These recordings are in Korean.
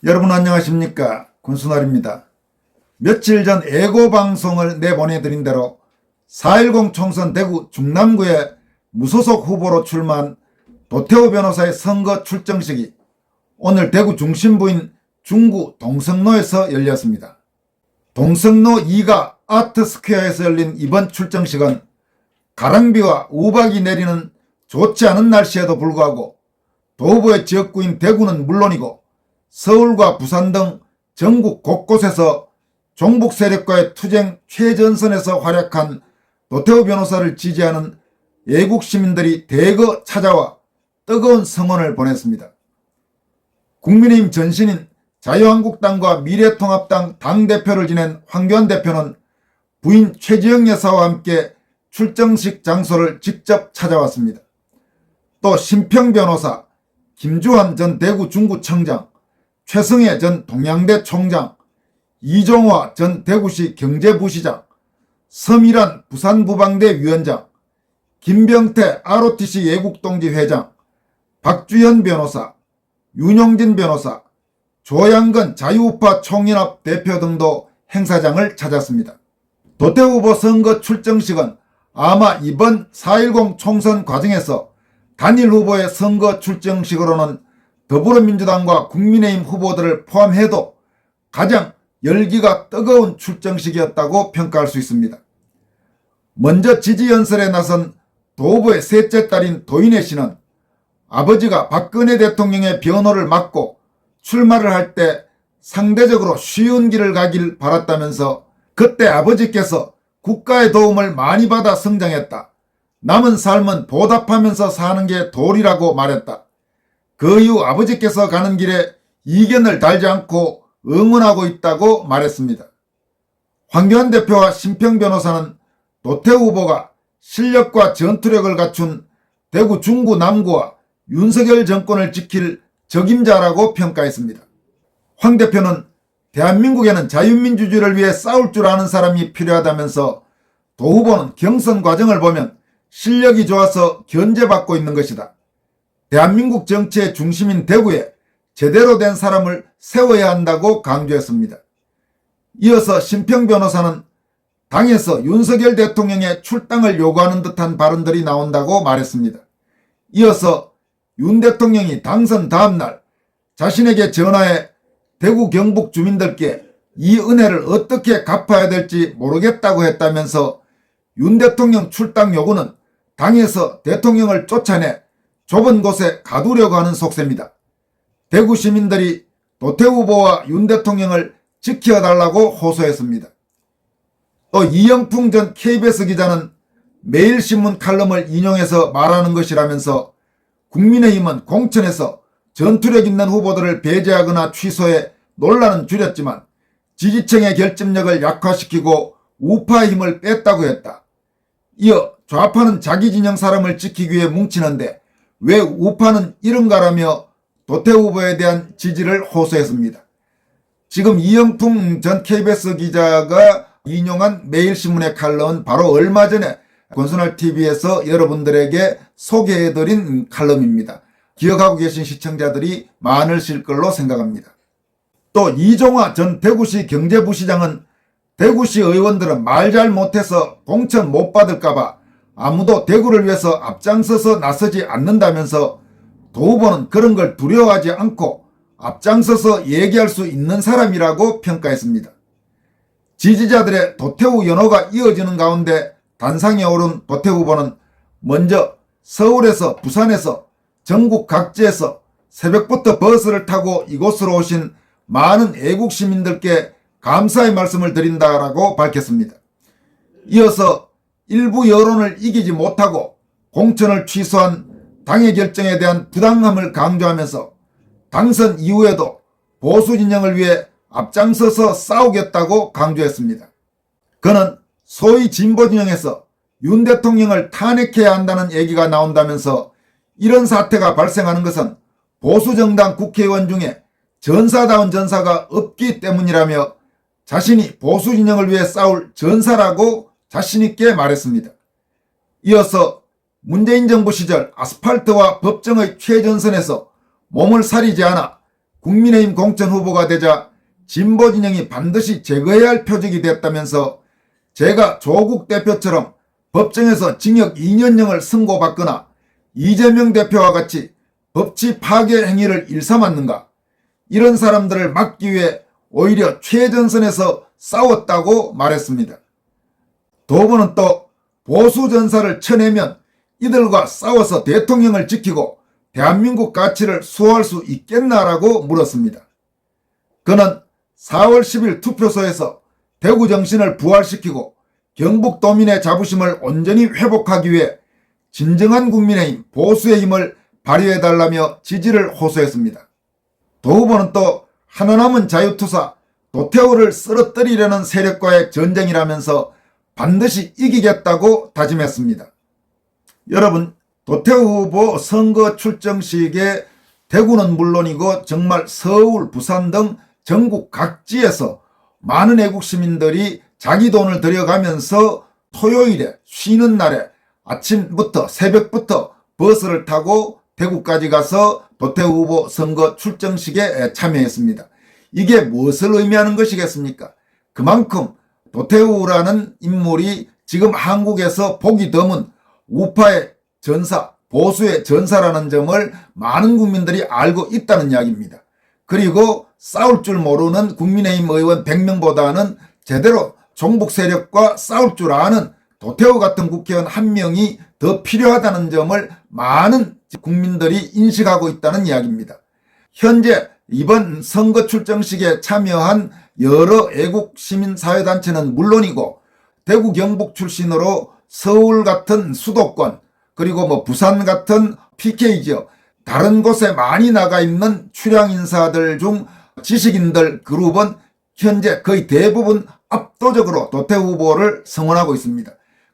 여러분 안녕하십니까? 권순월입니다. 며칠 전 예고방송을 내보내드린 대로 4.10 총선 대구 중남구에 무소속 후보로 출마한 도태우 변호사의 선거 출정식이 오늘 대구 중심부인 중구 동성로에서 열렸습니다. 동성로 2가 아트스퀘어에서 열린 이번 출정식은 가랑비와 우박이 내리는 좋지 않은 날씨에도 불구하고 도 후보의 지역구인 대구는 물론이고 서울과 부산 등 전국 곳곳에서 종북 세력과의 투쟁 최전선에서 활약한 도태우 변호사를 지지하는 애국 시민들이 대거 찾아와 뜨거운 성원을 보냈습니다. 국민의힘 전신인 자유한국당과 미래통합당 당대표를 지낸 황교안 대표는 부인 최지영 여사와 함께 출정식 장소를 직접 찾아왔습니다. 또 심평 변호사, 김주환 전 대구 중구청장, 최승혜 전 동양대 총장, 이종화 전 대구시 경제부시장, 서미란 부산부방대 위원장, 김병태 ROTC 예국동지 회장, 박주현 변호사, 윤용진 변호사, 조양근 자유우파 총연합 대표 등도 행사장을 찾았습니다. 도태우 후보 선거 출정식은 아마 이번 4.10 총선 과정에서 단일 후보의 선거 출정식으로는 더불어민주당과 국민의힘 후보들을 포함해도 가장 열기가 뜨거운 출정식이었다고 평가할 수 있습니다. 먼저 지지연설에 나선 도 후보의 셋째 딸인 도인혜 씨는 아버지가 박근혜 대통령의 변호를 맡고 출마를 할 때 상대적으로 쉬운 길을 가길 바랐다면서 그때 아버지께서 국가의 도움을 많이 받아 성장했다. 남은 삶은 보답하면서 사는 게 도리라고 말했다. 그 이후 아버지께서 가는 길에 이견을 달지 않고 응원하고 있다고 말했습니다. 황교안 대표와 심평 변호사는 도태우 후보가 실력과 전투력을 갖춘 대구 중구 남구와 윤석열 정권을 지킬 적임자라고 평가했습니다. 황 대표는 대한민국에는 자유민주주의를 위해 싸울 줄 아는 사람이 필요하다면서 도 후보는 경선 과정을 보면 실력이 좋아서 견제받고 있는 것이다. 대한민국 정치의 중심인 대구에 제대로 된 사람을 세워야 한다고 강조했습니다. 이어서 심평 변호사는 당에서 윤석열 대통령의 출당을 요구하는 듯한 발언들이 나온다고 말했습니다. 이어서 윤 대통령이 당선 다음날 자신에게 전화해 대구 경북 주민들께 이 은혜를 어떻게 갚아야 될지 모르겠다고 했다면서 윤 대통령 출당 요구는 당에서 대통령을 쫓아내 좁은 곳에 가두려고 하는 속셈이다. 대구 시민들이 도태우 후보와 윤 대통령을 지켜달라고 호소했습니다. 또 이영풍 전 KBS 기자는 매일신문 칼럼을 인용해서 말하는 것이라면서 국민의힘은 공천에서 전투력 있는 후보들을 배제하거나 취소해 논란은 줄였지만 지지층의 결집력을 약화시키고 우파의 힘을 뺐다고 했다. 이어 좌파는 자기 진영 사람을 지키기 위해 뭉치는데 왜 우파는 이런가라며 도태우 후보에 대한 지지를 호소했습니다. 지금 이영풍 전 KBS 기자가 인용한 매일신문의 칼럼은 바로 얼마 전에 권순월TV에서 여러분들에게 소개해드린 칼럼입니다. 기억하고 계신 시청자들이 많으실 걸로 생각합니다. 또 이종화 전 대구시 경제부시장은 대구시 의원들은 말 잘 못해서 공천 못 받을까봐 아무도 대구를 위해서 앞장서서 나서지 않는다면서 도 후보는 그런 걸 두려워하지 않고 앞장서서 얘기할 수 있는 사람이라고 평가했습니다. 지지자들의 도태우 연호가 이어지는 가운데 단상에 오른 도태우 후보는 먼저 서울에서 부산에서 전국 각지에서 새벽부터 버스를 타고 이곳으로 오신 많은 애국 시민들께 감사의 말씀을 드린다라고 밝혔습니다. 이어서 일부 여론을 이기지 못하고 공천을 취소한 당의 결정에 대한 부당함을 강조하면서 당선 이후에도 보수 진영을 위해 앞장서서 싸우겠다고 강조했습니다. 그는 소위 진보 진영에서 윤 대통령을 탄핵해야 한다는 얘기가 나온다면서 이런 사태가 발생하는 것은 보수정당 국회의원 중에 전사다운 전사가 없기 때문이라며 자신이 보수 진영을 위해 싸울 전사라고 자신있게 말했습니다. 이어서 문재인 정부 시절 아스팔트와 법정의 최전선에서 몸을 사리지 않아 국민의힘 공천 후보가 되자 진보 진영이 반드시 제거해야 할 표적이 됐다면서 제가 조국 대표처럼 법정에서 징역 2년형을 선고받거나 이재명 대표와 같이 법치 파괴 행위를 일삼았는가? 이런 사람들을 막기 위해 오히려 최전선에서 싸웠다고 말했습니다. 두 분은 또 보수 전사를 쳐내면 이들과 싸워서 대통령을 지키고 대한민국 가치를 수호할 수 있겠나라고 물었습니다. 그는 4월 10일 투표소에서 대구 정신을 부활시키고 경북도민의 자부심을 온전히 회복하기 위해 진정한 국민의힘 보수의 힘을 발휘해달라며 지지를 호소했습니다. 도 후보는 또 하나 남은 자유투사 도태우를 쓰러뜨리려는 세력과의 전쟁이라면서 반드시 이기겠다고 다짐했습니다. 여러분, 도태우 후보 선거 출정식에 대구는 물론이고 정말 서울, 부산 등 전국 각지에서 많은 애국 시민들이 자기 돈을 들여가면서 토요일에 쉬는 날에 아침부터 새벽부터 버스를 타고 대구까지 가서 도태우 후보 선거 출정식에 참여했습니다. 이게 무엇을 의미하는 것이겠습니까? 그만큼 도태우라는 인물이 지금 한국에서 보기 드문 우파의 전사, 보수의 전사라는 점을 많은 국민들이 알고 있다는 이야기입니다. 그리고 싸울 줄 모르는 국민의힘 의원 100명보다는 제대로 종북 세력과 싸울 줄 아는 도태우 같은 국회의원 한 명이 더 필요하다는 점을 많은 국민들이 인식하고 있다는 이야기입니다. 현재 이번 선거 출정식에 참여한 여러 애국 시민사회단체는 물론이고 대구 경북 출신으로 서울 같은 수도권 그리고 부산 같은 PK지역 다른 곳에 많이 나가 있는 출향 인사들 중 지식인들 그룹은 현재 거의 대부분 압도적으로 도태우 후보를 성원하고 있습니다.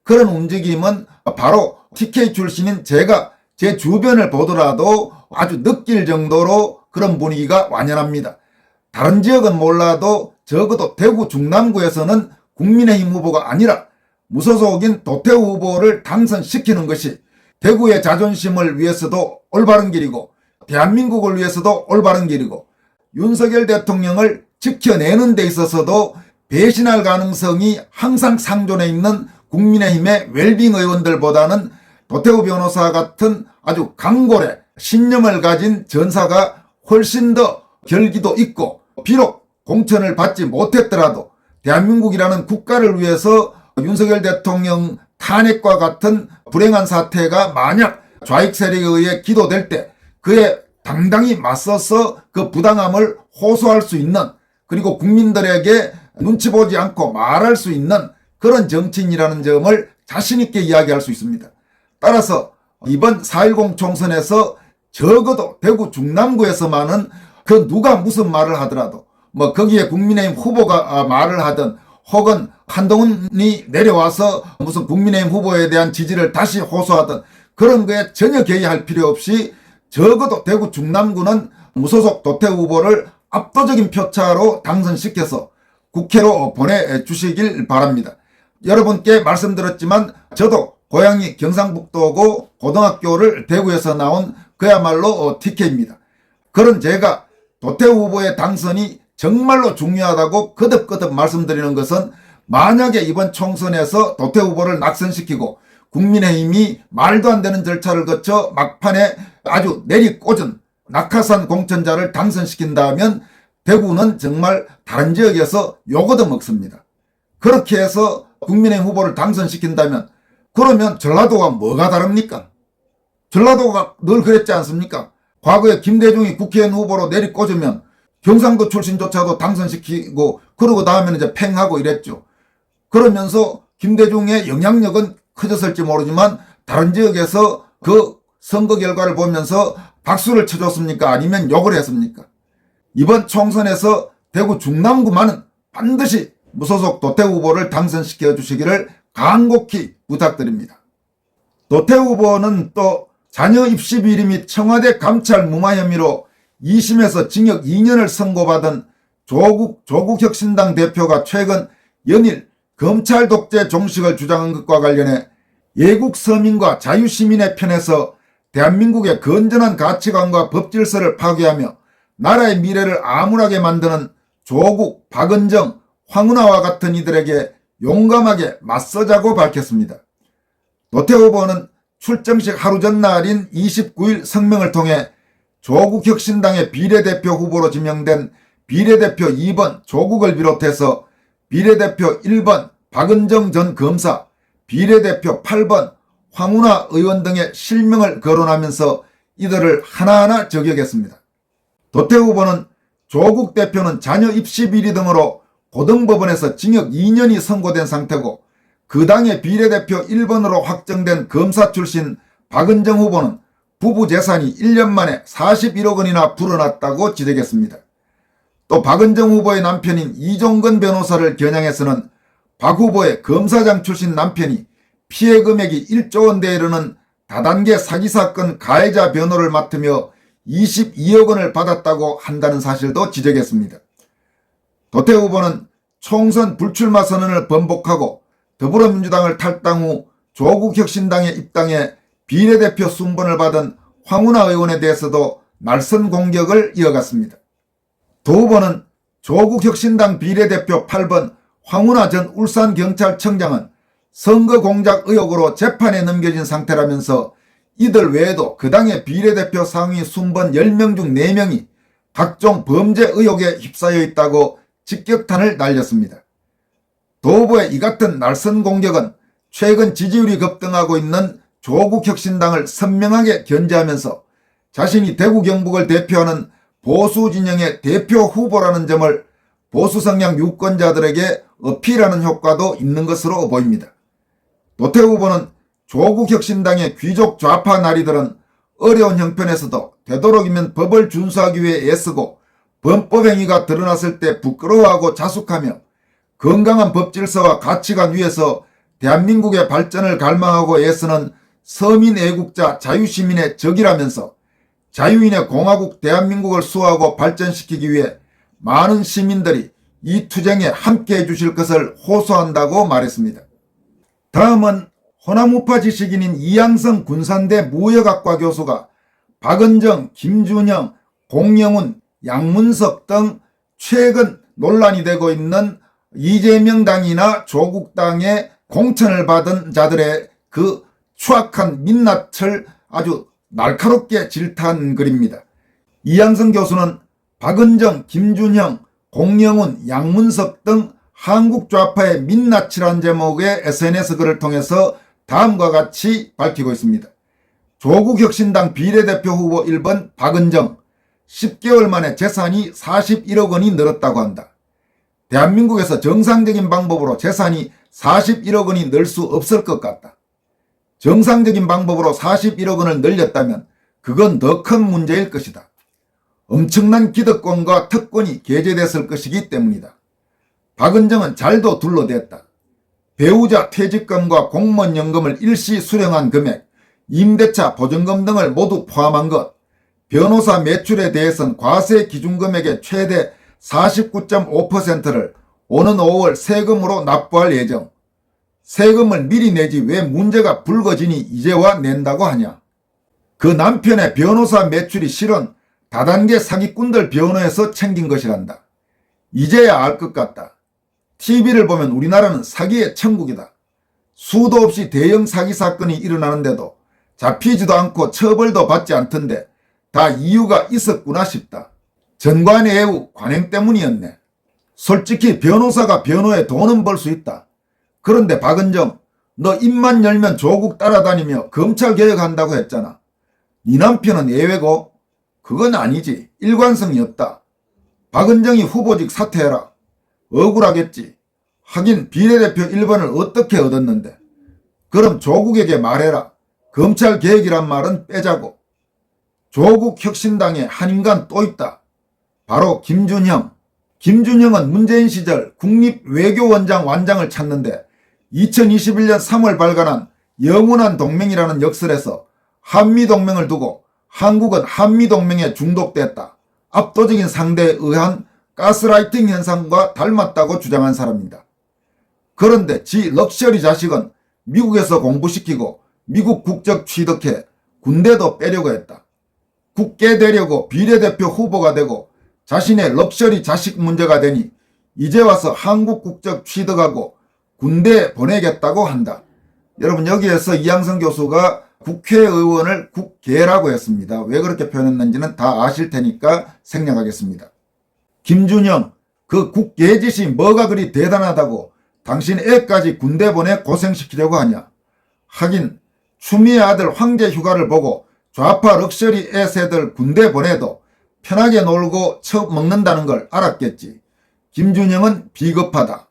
그런 움직임은 바로 TK 출신인 제가 제 주변을 보더라도 아주 느낄 정도로 그런 분위기가 완연합니다. 다른 지역은 몰라도 적어도 대구 중남구에서는 국민의힘 후보가 아니라 무소속인 도태우 후보를 당선시키는 것이 대구의 자존심을 위해서도 올바른 길이고 대한민국을 위해서도 올바른 길이고 윤석열 대통령을 지켜내는 데 있어서도 배신할 가능성이 항상 상존해 있는 국민의힘의 웰빙 의원들보다는 도태우 변호사 같은 아주 강골의 신념을 가진 전사가 훨씬 더 결기도 있고 비록 공천을 받지 못했더라도 대한민국이라는 국가를 위해서 윤석열 대통령 탄핵과 같은 불행한 사태가 만약 좌익 세력에 의해 기도될 때 그에 당당히 맞서서 그 부당함을 호소할 수 있는 그리고 국민들에게 눈치 보지 않고 말할 수 있는 그런 정치인이라는 점을 자신있게 이야기할 수 있습니다. 따라서 이번 4.10 총선에서 적어도 대구 중남구에서만은 그 누가 무슨 말을 하더라도 거기에 국민의힘 후보가 말을 하든 혹은 한동훈이 내려와서 무슨 국민의힘 후보에 대한 지지를 다시 호소하든 그런 거에 전혀 개의할 필요 없이 적어도 대구 중남구는 무소속 도태우 후보를 압도적인 표차로 당선시켜서 국회로 보내주시길 바랍니다. 여러분께 말씀드렸지만 저도 고향이 경상북도고 고등학교를 대구에서 나온 그야말로 TK입니다. 그런 제가 도태우 후보의 당선이 정말로 중요하다고 거듭거듭 말씀드리는 것은 만약에 이번 총선에서 도태우 후보를 낙선시키고 국민의힘이 말도 안 되는 절차를 거쳐 막판에 아주 내리꽂은 낙하산 공천자를 당선시킨다면 대구는 정말 다른 지역에서 욕얻어 먹습니다. 그렇게 해서 국민의힘 후보를 당선시킨다면 그러면 전라도가 뭐가 다릅니까? 전라도가 늘 그랬지 않습니까? 과거에 김대중이 국회의원 후보로 내리꽂으면 경상도 출신조차도 당선시키고 그러고 다음에는 이제 팽하고 이랬죠. 그러면서 김대중의 영향력은 커졌을지 모르지만 다른 지역에서 그 선거 결과를 보면서 박수를 쳐줬습니까? 아니면 욕을 했습니까? 이번 총선에서 대구 중남구만은 반드시 무소속 도태우 후보를 당선시켜 주시기를 간곡히 부탁드립니다. 도태우 후보는 또 자녀 입시 비리 및 청와대 감찰 무마 혐의로 2심에서 징역 2년을 선고받은 조국혁신당 대표가 최근 연일 검찰 독재 종식을 주장한 것과 관련해 예국 서민과 자유시민의 편에서 대한민국의 건전한 가치관과 법질서를 파괴하며 나라의 미래를 암울하게 만드는 조국, 박은정, 황운하와 같은 이들에게 용감하게 맞서자고 밝혔습니다. 노태 후보는 출정식 하루 전날인 29일 성명을 통해 조국혁신당의 비례대표 후보로 지명된 비례대표 2번 조국을 비롯해서 비례대표 1번 박은정 전 검사, 비례대표 8번 황운하 의원 등의 실명을 거론하면서 이들을 하나하나 저격했습니다. 노태 후보는 조국 대표는 자녀 입시 비리 등으로 고등법원에서 징역 2년이 선고된 상태고 그 당의 비례대표 1번으로 확정된 검사 출신 박은정 후보는 부부 재산이 1년 만에 41억 원이나 불어났다고 지적했습니다. 또 박은정 후보의 남편인 이종건 변호사를 겨냥해서는 박 후보의 검사장 출신 남편이 피해 금액이 1조 원대에 이르는 다단계 사기 사건 가해자 변호를 맡으며 22억 원을 받았다고 한다는 사실도 지적했습니다. 노태 후보는 총선 불출마 선언을 번복하고 더불어민주당을 탈당 후 조국혁신당에 입당해 비례대표 순번을 받은 황운하 의원에 대해서도 날선 공격을 이어갔습니다. 도 후보는 조국혁신당 비례대표 8번 황운하 전 울산경찰청장은 선거 공작 의혹으로 재판에 넘겨진 상태라면서 이들 외에도 그 당의 비례대표 상위 순번 10명 중 4명이 각종 범죄 의혹에 휩싸여 있다고 직격탄을 날렸습니다. 도 후보의 이 같은 날선 공격은 최근 지지율이 급등하고 있는 조국혁신당을 선명하게 견제하면서 자신이 대구 경북을 대표하는 보수 진영의 대표 후보라는 점을 보수 성향 유권자들에게 어필하는 효과도 있는 것으로 보입니다. 노태 후보는 조국혁신당의 귀족 좌파 나리들은 어려운 형편에서도 되도록이면 법을 준수하기 위해 애쓰고 범법행위가 드러났을 때 부끄러워하고 자숙하며 건강한 법질서와 가치관 위에서 대한민국의 발전을 갈망하고 애쓰는 서민 애국자 자유시민의 적이라면서 자유인의 공화국 대한민국을 수호하고 발전시키기 위해 많은 시민들이 이 투쟁에 함께해 주실 것을 호소한다고 말했습니다. 다음은 호남우파 지식인인 이양성 군산대 무역학과 교수가 박은정, 김준형, 공영훈, 양문석 등 최근 논란이 되고 있는 이재명 당이나 조국 당의 공천을 받은 자들의 그 추악한 민낯을 아주 날카롭게 질타한 글입니다. 이양성 교수는 박은정, 김준형, 공영훈, 양문석 등 한국 좌파의 민낯이란 제목의 SNS 글을 통해서 다음과 같이 밝히고 있습니다. 조국혁신당 비례대표 후보 1번 박은정, 10개월 만에 재산이 41억 원이 늘었다고 한다. 대한민국에서 정상적인 방법으로 재산이 41억 원이 늘 수 없을 것 같다. 정상적인 방법으로 41억 원을 늘렸다면 그건 더 큰 문제일 것이다. 엄청난 기득권과 특권이 게재됐을 것이기 때문이다. 박은정은 잘도 둘러댔다. 배우자 퇴직금과 공무원연금을 일시 수령한 금액, 임대차 보증금 등을 모두 포함한 것, 변호사 매출에 대해서는 과세 기준금액의 최대 49.5%를 오는 5월 세금으로 납부할 예정. 세금을 미리 내지 왜 문제가 불거지니 이제와 낸다고 하냐. 그 남편의 변호사 매출이 실은 다단계 사기꾼들 변호해서 챙긴 것이란다. 이제야 알 것 같다. TV를 보면 우리나라는 사기의 천국이다. 수도 없이 대형 사기 사건이 일어나는데도 잡히지도 않고 처벌도 받지 않던데 다 이유가 있었구나 싶다. 전관의 애우 관행 때문이었네. 솔직히 변호사가 변호해 돈은 벌 수 있다. 그런데 박은정, 너 입만 열면 조국 따라다니며 검찰 개혁한다고 했잖아. 네 남편은 예외고? 그건 아니지. 일관성이 없다. 박은정이 후보직 사퇴해라. 억울하겠지. 하긴 비례대표 1번을 어떻게 얻었는데. 그럼 조국에게 말해라. 검찰 개혁이란 말은 빼자고. 조국 혁신당에 한 인간 또 있다. 바로 김준형. 김준형은 문재인 시절 국립외교원장 완장을 찾는데 2021년 3월 발간한 영원한 동맹이라는 역설에서 한미동맹을 두고 한국은 한미동맹에 중독됐다. 압도적인 상대에 의한 가스라이팅 현상과 닮았다고 주장한 사람입니다. 그런데 지 럭셔리 자식은 미국에서 공부시키고 미국 국적 취득해 군대도 빼려고 했다. 국회 되려고 비례대표 후보가 되고 자신의 럭셔리 자식 문제가 되니 이제 와서 한국 국적 취득하고 군대에 보내겠다고 한다. 여러분, 여기에서 이양성 교수가 국회의원을 국개라고 했습니다. 왜 그렇게 표현했는지는 다 아실 테니까 생략하겠습니다. 김준영, 그 국개짓이 뭐가 그리 대단하다고 당신 애까지 군대 보내 고생시키려고 하냐. 하긴 추미애 아들 황제 휴가를 보고 좌파 럭셔리 애새들 군대 보내도 편하게 놀고 처먹는다는 걸 알았겠지. 김준영은 비겁하다.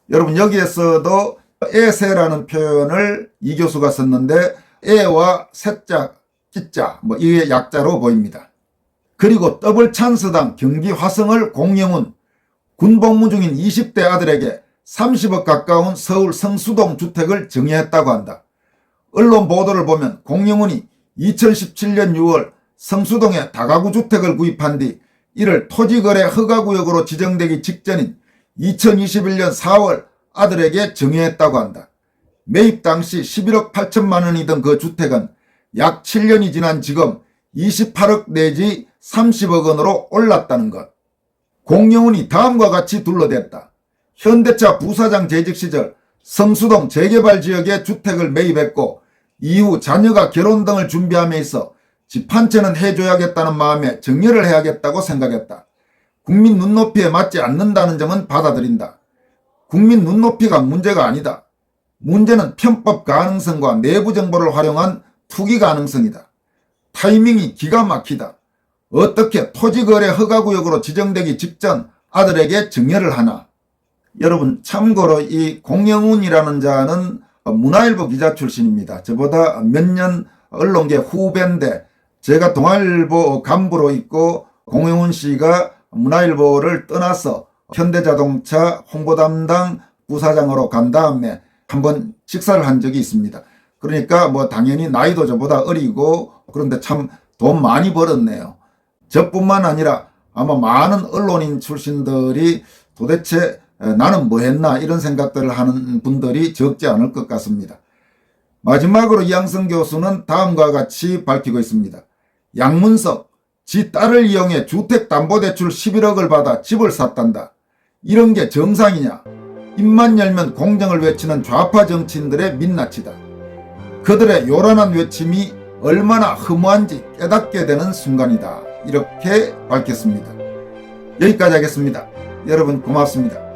여러분, 여기에서도 애새라는 표현을 이 교수가 썼는데 애와 새자, 끼자 이게 약자로 보입니다. 그리고 더블 찬스당 경기 화성을 공영훈, 군복무 중인 20대 아들에게 30억 가까운 서울 성수동 주택을 정해했다고 한다. 언론 보도를 보면 공영훈이 2017년 6월 성수동에 다가구 주택을 구입한 뒤 이를 토지거래 허가구역으로 지정되기 직전인 2021년 4월 아들에게 정해했다고 한다. 매입 당시 11억 8천만 원이던 그 주택은 약 7년이 지난 지금 28억 내지 30억 원으로 올랐다는 것. 공영훈이 다음과 같이 둘러댔다. 현대차 부사장 재직 시절 성수동 재개발 지역에 주택을 매입했고 이후 자녀가 결혼 등을 준비함에 있어 집 한 채는 해줘야겠다는 마음에 정리를 해야겠다고 생각했다. 국민 눈높이에 맞지 않는다는 점은 받아들인다. 국민 눈높이가 문제가 아니다. 문제는 편법 가능성과 내부 정보를 활용한 투기 가능성이다. 타이밍이 기가 막히다. 어떻게 토지거래 허가구역으로 지정되기 직전 아들에게 정여를 하나. 여러분, 참고로 이 공영훈이라는 자는 문화일보 기자 출신입니다. 저보다 몇 년 언론계 후배인데 제가 동아일보 간부로 있고 공영훈 씨가 문화일보를 떠나서 현대자동차 홍보담당 부사장으로 간 다음에 한번 식사를 한 적이 있습니다. 그러니까 당연히 나이도 저보다 어리고 그런데 참 돈 많이 벌었네요. 저뿐만 아니라 아마 많은 언론인 출신들이 도대체 나는 뭐 했나 이런 생각들을 하는 분들이 적지 않을 것 같습니다. 마지막으로 이양성 교수는 다음과 같이 밝히고 있습니다. 양문석, 지 딸을 이용해 주택담보대출 11억을 받아 집을 샀단다. 이런 게 정상이냐? 입만 열면 공정을 외치는 좌파 정치인들의 민낯이다. 그들의 요란한 외침이 얼마나 허무한지 깨닫게 되는 순간이다. 이렇게 밝혔습니다. 여기까지 하겠습니다. 여러분 고맙습니다.